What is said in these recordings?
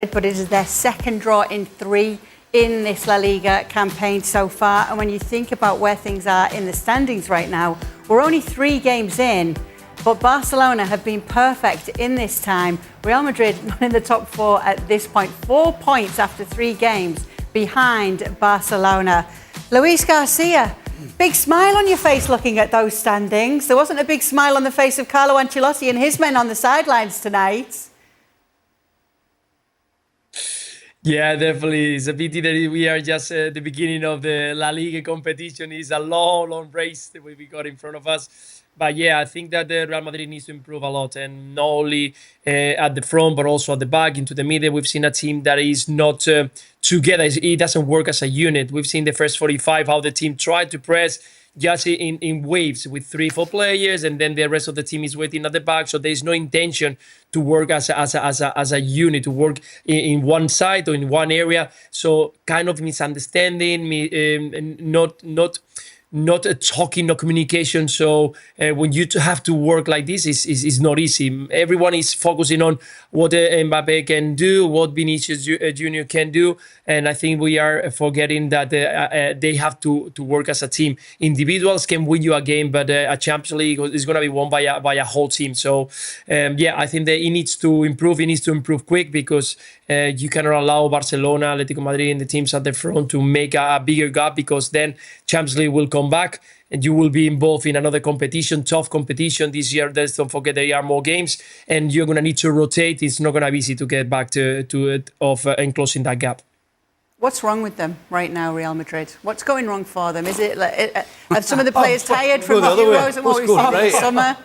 but it is their second draw in 3 in this La Liga campaign so far. And when you think about where things are in the standings right now, we're only 3 games in, but Barcelona have been perfect in this time. Real Madrid not in the top 4 at this point, 4 points after 3 games behind Barcelona. Luis Garcia, big smile on your face looking at those standings. There wasn't a big smile on the face of Carlo Ancelotti and his men on the sidelines tonight. Yeah, definitely. It's a pity that we are just at the beginning of the La Liga competition. It's a long, long race that we got in front of us. But yeah, I think that the Real Madrid needs to improve a lot, and not only at the front, but also at the back, into the middle. We've seen a team that is not together. It doesn't work as a unit. We've seen the first 45, how the team tried to press just in waves with 3-4 players, and then the rest of the team is waiting at the back. So there's no intention to work as a unit, to work in one side or in one area. So kind of misunderstanding, not talking, no communication. So when you have to work like this, is not easy. Everyone is focusing on what Mbappe can do, what Vinicius Junior can do, and I think we are forgetting that they have to work as a team. Individuals can win you a game, but a Champions League is going to be won by a whole team. So yeah, I think that he needs to improve. He needs to improve quick, because you cannot allow Barcelona, Atletico Madrid, and the teams at the front to make a bigger gap, because then Champions League will come back and you will be involved in another competition, tough competition this year. Don't forget there are more games, and you're going to need to rotate. It's not going to be easy to get back to it and closing that gap. What's wrong with them right now, Real Madrid? What's going wrong for them? Is it are some of the players tired from the Euros and what we've seen in the summer?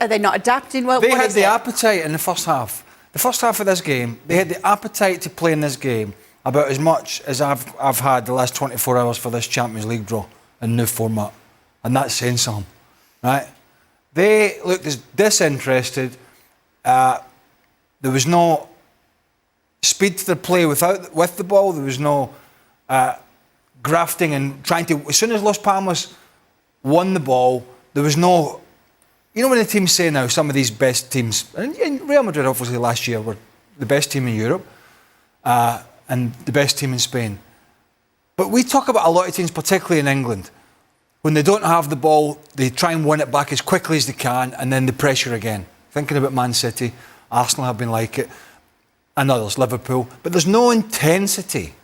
Are they not adapting well? They had the appetite in the first half. The first half of this game, they had the appetite to play in this game about as much as I've had the last 24 hours for this Champions League draw in new format. And that's saying something, right? They looked as disinterested. There was no speed to the play with the ball. There was no grafting and trying to... As soon as Las Palmas won the ball, there was no... You know when the teams say now, some of these best teams... And Real Madrid, obviously, last year were the best team in Europe and the best team in Spain. But we talk about a lot of teams, particularly in England. When they don't have the ball, they try and win it back as quickly as they can, and then the pressure again. Thinking about Man City, Arsenal have been like it, and others, Liverpool. But there's no intensity.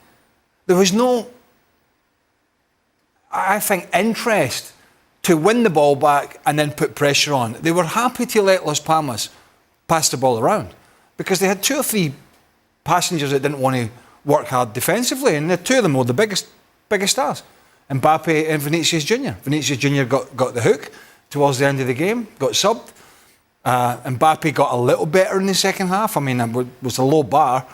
There was no, I think, interest to win the ball back and then put pressure on. They were happy to let Las Palmas pass the ball around, because they had 2 or 3 passengers that didn't want to work hard defensively, and the 2 of them were the biggest stars, Mbappe and Vinicius Junior. Vinicius Junior got the hook towards the end of the game, got subbed. Mbappe got a little better in the second half. I mean, it was a low bar,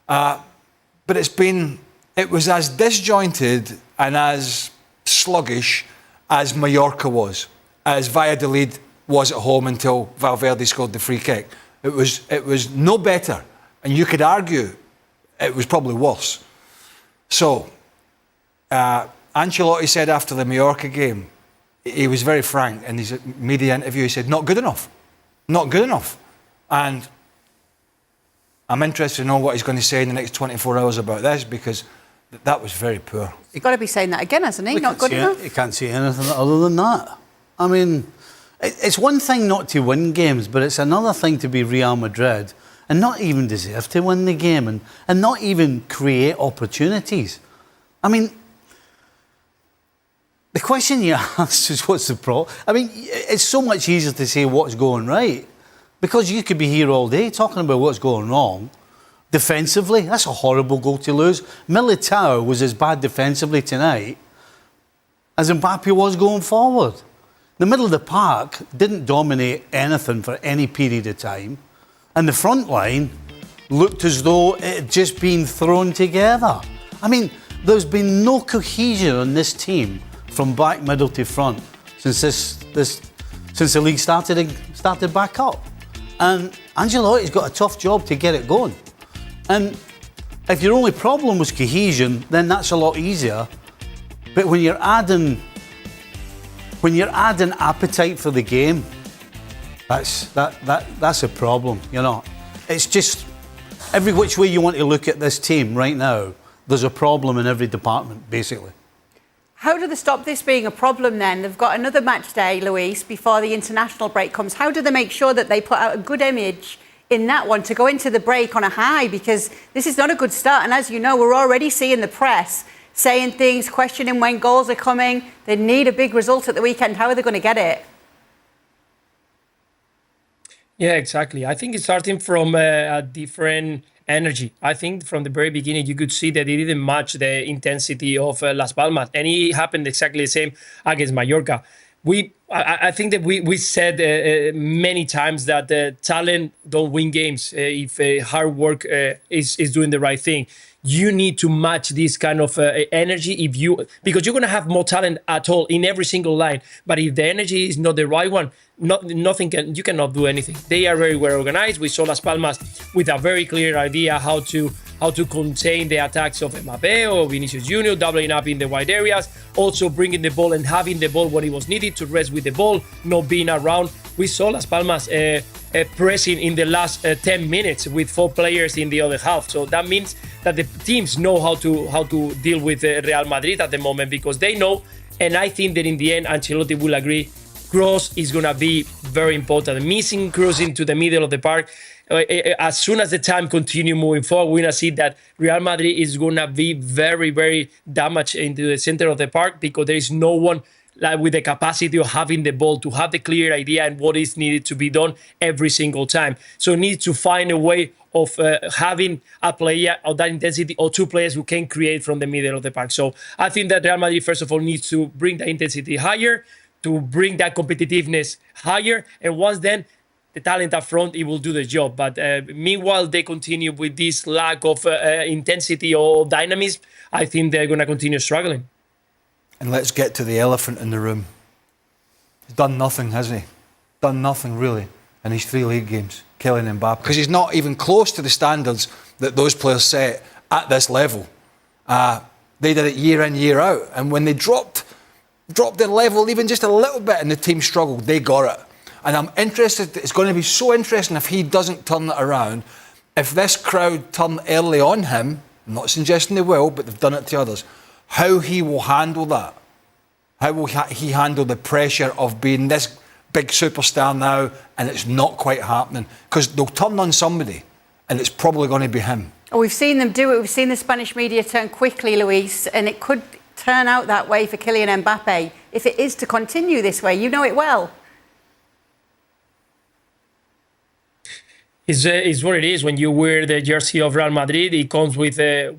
but it was as disjointed and as sluggish as Mallorca was, as Valladolid was at home until Valverde scored the free kick. It was no better, and you could argue it was probably worse. So, Ancelotti said after the Mallorca game, he was very frank in his media interview. He said, "Not good enough, not good enough," and I'm interested to know what he's going to say in the next 24 hours about this, because that was very poor. He's got to be saying that again, hasn't he? Not good enough? You can't say anything other than that. I mean, it's one thing not to win games, but it's another thing to be Real Madrid and not even deserve to win the game and not even create opportunities. I mean, the question you asked is what's the problem? I mean, it's so much easier to say what's going right, because you could be here all day talking about what's going wrong. Defensively, that's a horrible goal to lose. Militao was as bad defensively tonight as Mbappe was going forward. The middle of the park didn't dominate anything for any period of time, and the front line looked as though it had just been thrown together. I mean, there's been no cohesion on this team from back, middle to front since the league started back up. And Ancelotti's got a tough job to get it going. And if your only problem was cohesion, then that's a lot easier. But when you're adding appetite for the game, that's a problem. You know, it's just every which way you want to look at this team right now, there's a problem in every department, basically. How do they stop this being a problem then? They've got another match day, Luis, before the international break comes. How do they make sure that they put out a good image in that one to go into the break on a high? Because this is not a good start. And as you know, we're already seeing the press saying things, questioning when goals are coming. They need a big result at the weekend. How are they going to get it? Yeah, exactly. I think it's starting from a different energy. I think from the very beginning, you could see that it didn't match the intensity of Las Palmas. And it happened exactly the same against Mallorca. I think that we said many times that talent don't win games if hard work is doing the right thing. You need to match this kind of energy because you're going to have more talent at all in every single line. But if the energy is not the right one, you cannot do anything. They are very well organized. We saw Las Palmas with a very clear idea how to contain the attacks of Mbappe or Vinicius Junior, doubling up in the wide areas, also bringing the ball and having the ball when it was needed to rest with the ball, not being around. We saw Las Palmas pressing in the last 10 minutes with 4 players in the other half. So that means that the teams know how to deal with Real Madrid at the moment, because they know, and I think that in the end, Ancelotti will agree, cross is going to be very important. Missing cross into the middle of the park. As soon as the time continue moving forward, we're going to see that Real Madrid is going to be very, very damaged into the center of the park, because there is no one with the capacity of having the ball to have the clear idea and what is needed to be done every single time. So need to find a way of having a player of that intensity or 2 players who can create from the middle of the park. So I think that Real Madrid, first of all, needs to bring the intensity higher, to bring that competitiveness higher. And once then, the talent up front, it will do the job. But meanwhile, they continue with this lack of intensity or dynamism. I think they're going to continue struggling. And let's get to the elephant in the room. He's done nothing, hasn't he? Done nothing, really, in his 3 league games, Kylian Mbappe. Because he's not even close to the standards that those players set at this level. They did it year in, year out. And when they dropped their level even just a little bit and the team struggled, they got it. And I'm interested, it's going to be so interesting if he doesn't turn it around. If this crowd turn early on him, I'm not suggesting they will, but they've done it to others, how he will handle that. How will he handle the pressure of being this big superstar now and it's not quite happening? Because they'll turn on somebody and it's probably going to be him. Oh, we've seen them do it. We've seen the Spanish media turn quickly, Luis, and it could turn out that way for Kylian Mbappe if it is to continue this way. You know it well. It's what it is. When you wear the jersey of Real Madrid, it comes with a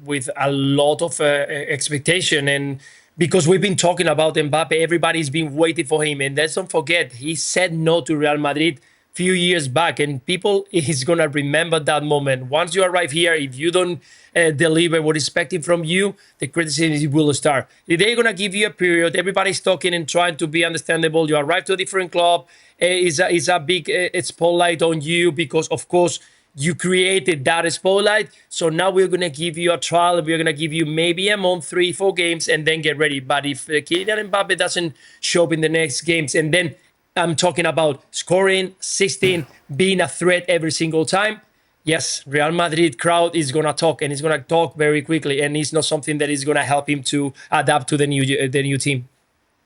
lot of expectation. And because we've been talking about Mbappe, everybody's been waiting for him. And let's don't forget, he said no to Real Madrid a few years back. And people is going to remember that moment. Once you arrive here, if you don't deliver what is expected from you, the criticism will start. They're going to give you a period. Everybody's talking and trying to be understandable. You arrive to a different club. Is a big spotlight on you because, of course, you created that spotlight. So now we're going to give you a trial. We're going to give you maybe a month, 3-4 games, and then get ready. But if Kylian Mbappe doesn't show up in the next games, and then I'm talking about scoring, 16, being a threat every single time, yes, Real Madrid crowd is going to talk, and it's going to talk very quickly. And it's not something that is going to help him to adapt to the new team.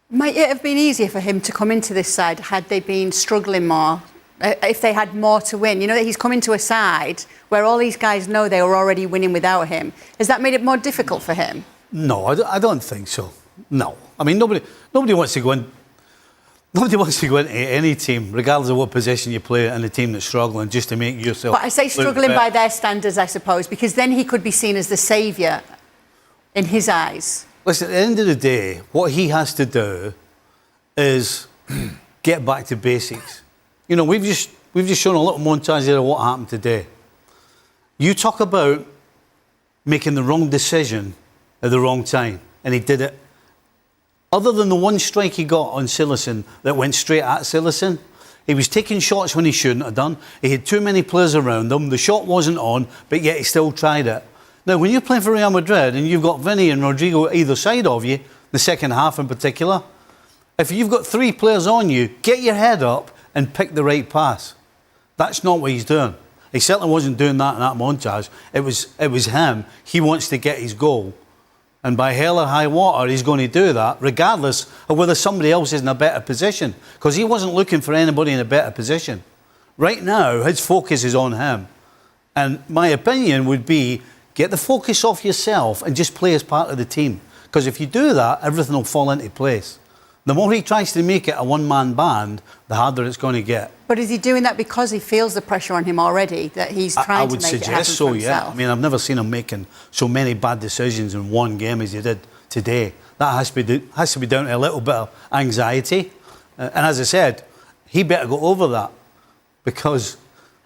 Might it have been easier for him to come into this side had they been struggling more, if they had more to win? You know that he's come into a side where all these guys know they were already winning without him. Has that made it more difficult for him? No, I don't think so. No. I mean, nobody wants to go in. Nobody wants to go into any team, regardless of what position you play, in a team that's struggling, just to make yourself. But I say struggling by their standards, I suppose, because then he could be seen as the saviour in his eyes. Listen, at the end of the day, what he has to do is get back to basics. You know, we've just shown a little montage there of what happened today. You talk about making the wrong decision at the wrong time, and he did it. Other than the one strike he got on Silesen that went straight at Silesen, he was taking shots when he shouldn't have done. He had too many players around him. The shot wasn't on, but yet he still tried it. Now, when you're playing for Real Madrid and you've got Vinny and Rodrigo either side of you, the second half in particular, if you've got 3 players on you, get your head up and pick the right pass. That's not what he's doing. He certainly wasn't doing that in that montage. It was him. He wants to get his goal. And by hell or high water, he's going to do that, regardless of whether somebody else is in a better position. Because he wasn't looking for anybody in a better position. Right now, his focus is on him. And my opinion would be, get the focus off yourself and just play as part of the team. Because if you do that, everything will fall into place. The more he tries to make it a one-man band, the harder it's going to get. But is he doing that because he feels the pressure on him already, that he's trying to make it happen I would suggest so, for himself? yeah. I mean, I've never seen him making so many bad decisions in one game as he did today. That has to be down to a little bit of anxiety. And as I said, he better go over that, because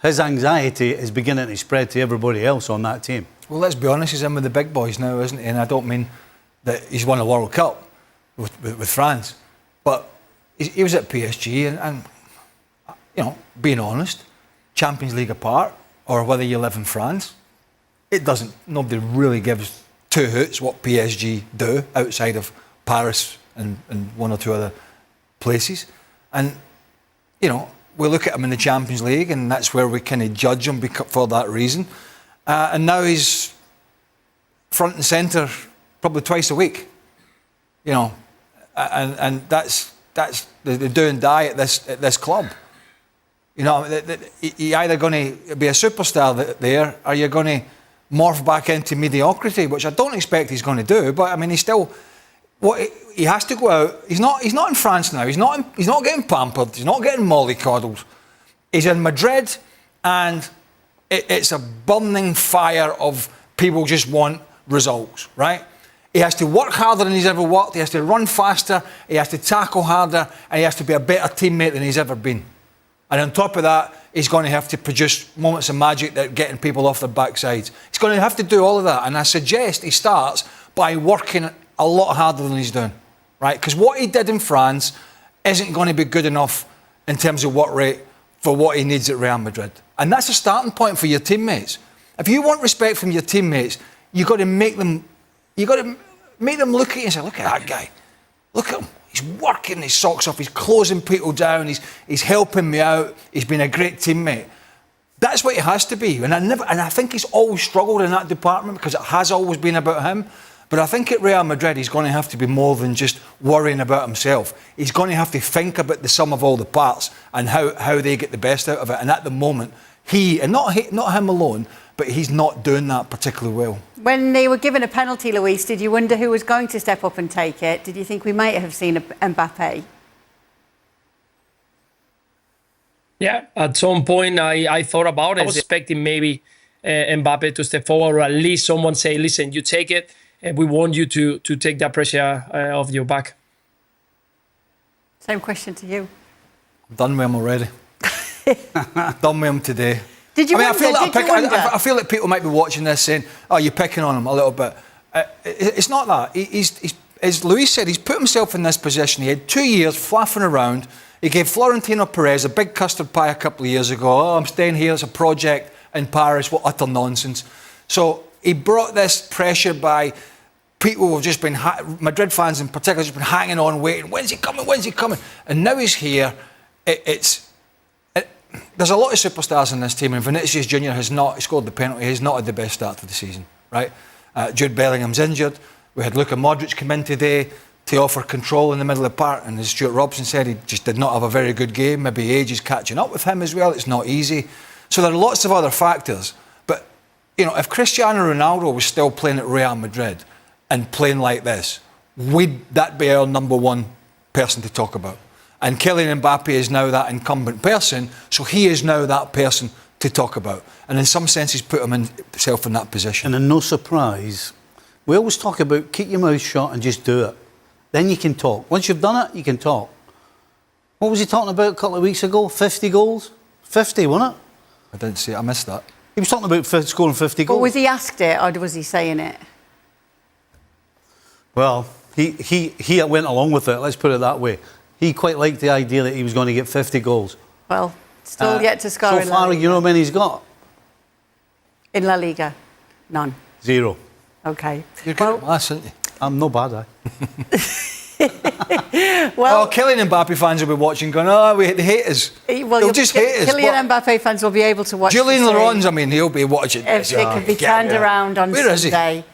his anxiety is beginning to spread to everybody else on that team. Well, let's be honest, he's in with the big boys now, isn't he? And I don't mean that he's won a World Cup with France, but he was at PSG and you know, being honest, Champions League apart, or whether you live in France, nobody really gives two hoots what PSG do outside of Paris and one or two other places. And, you know, we look at him in the Champions League, and that's where we kind of judge him for that reason. And now he's front and centre probably twice a week, you know, and that's the do and die at this club. You know, you're either going to be a superstar there, or you're going to morph back into mediocrity, which I don't expect he's going to do. But I mean, he's still. He has to go out. He's not in France now. He's not getting pampered. He's not getting mollycoddled. He's in Madrid, and it's a burning fire of people just want results, right? He has to work harder than he's ever worked. He has to run faster. He has to tackle harder, and he has to be a better teammate than he's ever been. And on top of that, he's going to have to produce moments of magic that are getting people off their backsides. He's going to have to do all of that. And I suggest he starts by working a lot harder than he's doing, right? Because what he did in France isn't going to be good enough in terms of work rate for what he needs at Real Madrid. And that's a starting point for your teammates. If you want respect from your teammates, you've got to make them look at you and say, look at that guy. Look at him. He's working his socks off. He's closing people down. He's helping me out. He's been a great teammate. That's what it has to be. And I think he's always struggled in that department because it has always been about him. But I think at Real Madrid, he's going to have to be more than just worrying about himself. He's going to have to think about the sum of all the parts and how they get the best out of it. And at the moment, not him alone, but he's not doing that particularly well. When they were given a penalty, Luis, did you wonder who was going to step up and take it? Did you think we might have seen Mbappe? Yeah, at some point I thought about it. I was expecting maybe Mbappe to step forward, or at least someone say, listen, you take it, and we want you to take that pressure off your back. Same question to you. I'm done with him already. Done with him today. Did you wonder? I feel like people might be watching this saying, oh, you're picking on him a little bit. It's not that. He's, as Luis said, he's put himself in this position. He had 2 years flapping around. He gave Florentino Perez a big custard pie a couple of years ago. Oh, I'm staying here. It's a project in Paris. What utter nonsense. So he brought this pressure by people who have just been, Madrid fans in particular, just been hanging on, waiting. When's he coming? When's he coming? And now he's here. There's a lot of superstars in this team, and Vinicius Junior he scored the penalty. He's not had the best start to the season, right? Jude Bellingham's injured. We had Luka Modric come in today to offer control in the middle of the park, and as Stuart Robson said, he just did not have a very good game. Maybe age is catching up with him as well. It's not easy. So there are lots of other factors. But, you know, if Cristiano Ronaldo was still playing at Real Madrid and playing like this, would that be our number one person to talk about? And Kylian Mbappe is now that incumbent person, so he is now that person to talk about. And in some sense, he's put himself in that position. And in no surprise, we always talk about keep your mouth shut and just do it. Then you can talk. Once you've done it, you can talk. What was he talking about a couple of weeks ago? 50 goals? 50, wasn't it? I didn't see it. I missed that. He was talking about scoring 50 goals. But was he asked it, or was he saying it? Well, he went along with it, let's put it that way. He quite liked the idea that he was going to get 50 goals. Well, still yet to score so in La Liga. far, you know how many he's got? In La Liga? None. 0. Okay. You're good at maths, aren't you? I'm no bad, Well, Kylian Mbappe fans will be watching going, oh, they hate us. They'll just hate us. Kylian Mbappe fans will be able to watch. Julian Laurens, I mean, he'll be watching If this. it could be turned around on Where is he? Sunday.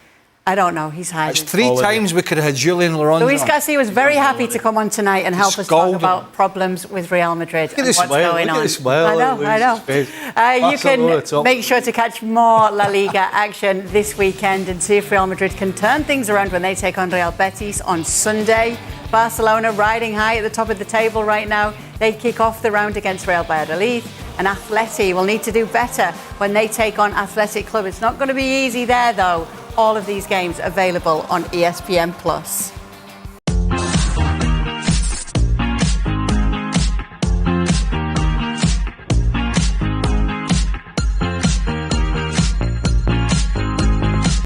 I don't know. He's hiding. It's 3 times we could have had Julian Laurens. Luis on. Garcia was very happy to come on tonight and help us talk Scalding. about problems with Real Madrid and his what's smile, going look at on. his smile on I know. Luis's face. You Barcelona can top. make sure to catch more La Liga action this weekend and see if Real Madrid can turn things around when they take on Real Betis on Sunday. Barcelona riding high at the top of the table right now. They kick off the round against Real Valladolid. And Atleti will need to do better when they take on Athletic Club. It's not going to be easy there, though. All of these games available on ESPN+.